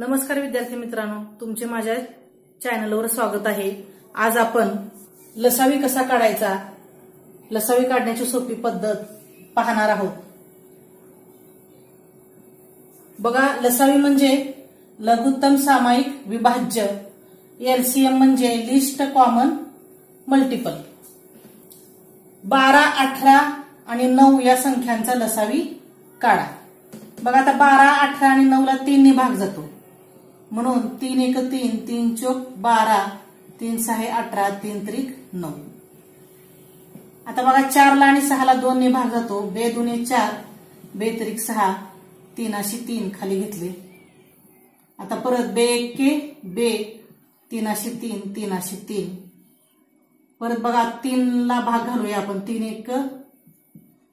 नमस्कार विद्यार्थी मित्रांनो, तुमचे माझ्या चॅनलवर स्वागत आहे। आज आपण लसावी कसा काढायचा, लसावी काढण्याची सोपी पद्धत पाहणार आहोत। बघा, लसावी म्हणजे लघुत्तम सामायिक विभाज्य, एलसीएम म्हणजे लिस्ट कॉमन मल्टिपल। 12, 18 आणि 9 या संख्यांचा लसावी काढा। बघा, आता 12, 18 आणि 9 ला 3 ने भाग जातो, म्हणून 3 1 3, 3 चौक 12, 3 6 18, 3 त्रिक 9। आता बघा, 4 ला आणि 6 ला 2 ने भाग जातो, 2 दुने 4, 2 त्रिक 6, 3 अशी 3 खाली घेतले। आता परत 2 1 2, 3 अशी 3, 3 अशी 3। परत बघा, 3 ला भाग घालूया आपण, 3 1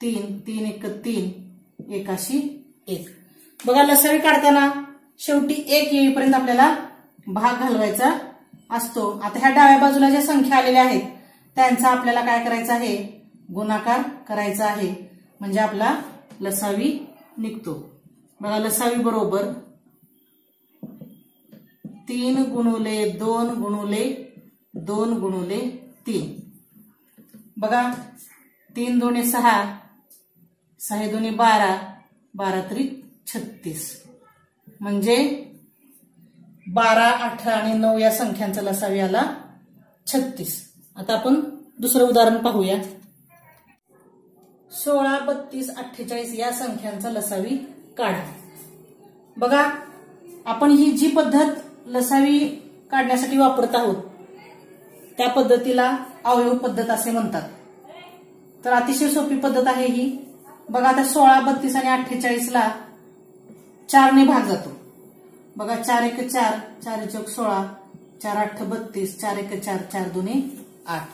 3, 3 1 3, 1 अशी 1। बघा, लसावी काढताना शेवटी 1 येईपर्यंत आपल्याला भाग घालवायचा असतो। आता ह्या डाव्या बाजूला ज्या संख्या आलेल्या आहेत त्यांचा आपल्याला काय करायचं आहे, गुणाकार करायचा आहे, म्हणजे आपला लसावी निघतो। बघा, लसावी बरोबर 3 गुणुले 2 गुणुले 2 गुणुले 3। बघा, 3 दुने 6, 6 दुने 12, 12 त्रिक 36, म्हणजे 12, 18 आणि 9 या संख्यांचा लसावी आला 36। आता आपण दुसरं उदाहरण पाहूया। 16, 32, 48 या संख्यांचा लसावी काढा। बघा, आपण ही जी पद्धत लसावी काढण्यासाठी वापरत आहोत त्या पद्धतीला अवयव पद्धत असे म्हणतात। तर अतिशय सोपी पद्धत आहे ही। बघा, आता 16, 32 आणि 48 ला 4 ने भाग जातो। बघा, 4 1 4, 4 चौक 16, 4 8 32, 4 1 4, 4 दुने 8।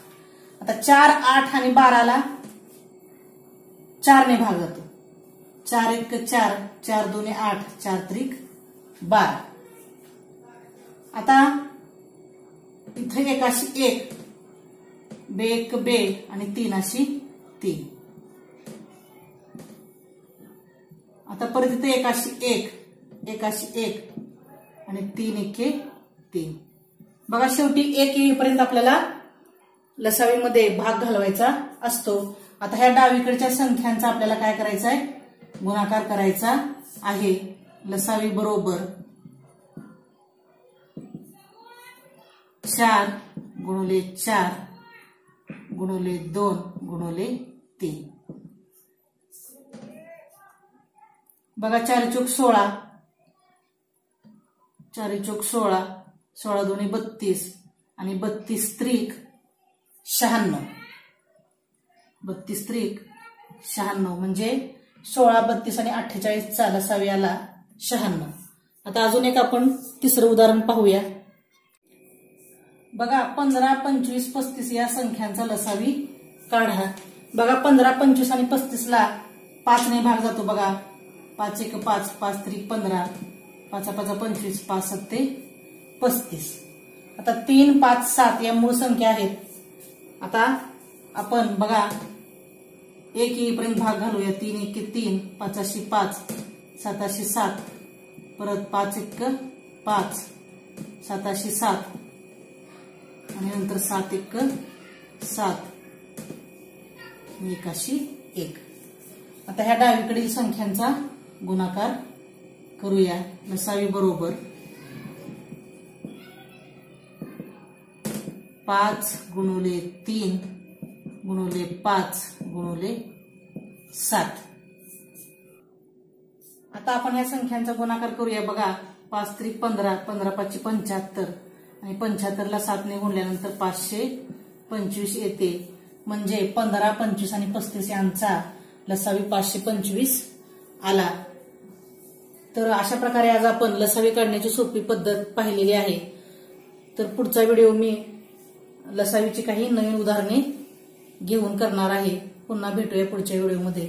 आता 4, 8 आणि 12 ला 4 ने भाग जातो, 4 1 4, 4 दुने 8, 4 त्रिक 12। आता इथे 1 अशी 1, 2 1 2 आणि 3 अशी 3। आता परत इथे 1 अशी 1, 1 अशी 1 आणि 3 1 3। बघा, शेवटी 1 येईपर्यंत आपल्याला लसावीमध्ये भाग घालवायचा असतो। आता ह्या डावीकडच्या संख्यांचा आपल्याला काय करायचा आहे, गुणाकार करायचा आहे। लसावी बरोबर 4 गुणुले 4 गुणुले 2 गुणुले 3। बघा, 4 चौक 16, 4 चौक 16, 16 दुने 32 आणि 32 त्रिक 96, 32 त्रिक 96, म्हणजे 16, 32 आणि 48 चा लसावी आला 96। आता अजून एक आपण तिसरं उदाहरण पाहूया। बघा, 15, 25, 35 या संख्यांचा लसावी काढा। बघा, 15, 25 आणि 35 ला 5 ने भाग जातो। बघा, 5 1 5, 5 त्रिक 15, 5 5 25, 5 7 35। आता 3 5 7 या मूळ संख्या आहेत। आता आपण बघा 1 येईपर्यंत भाग घालूया, 3 1 3, 5 अशी 5, 7 अशी 7, परत 5 1 5, 7 अशी 7 आणि नंतर 7 1 7, 1 अशी 1। आता ह्या डावीकडील संख्यांचा गुणाकार करूया। लसावी बरोबर 5 गुणुले 3 गुणुले 5 गुणुले 7। आता आपण ह्या संख्यांचा गुणाकार करूया। बघा, 5 त्रिक 15, 15 5 75 आणि 75 ला 7 ने गुणल्यानंतर 525 येते, म्हणजे 15, 25 आणि 35 यांचा लसावी 525 आला। तर अशा प्रकारे आज आपण लसावी काढण्याची सोपी पद्धत पाहिलेली आहे। तर पुढचा व्हिडिओ मी लसावीची काही नवीन उदाहरणे घेऊन करणार आहे। पुन्हा भेटूया पुढच्या व्हिडिओमध्ये।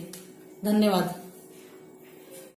धन्यवाद।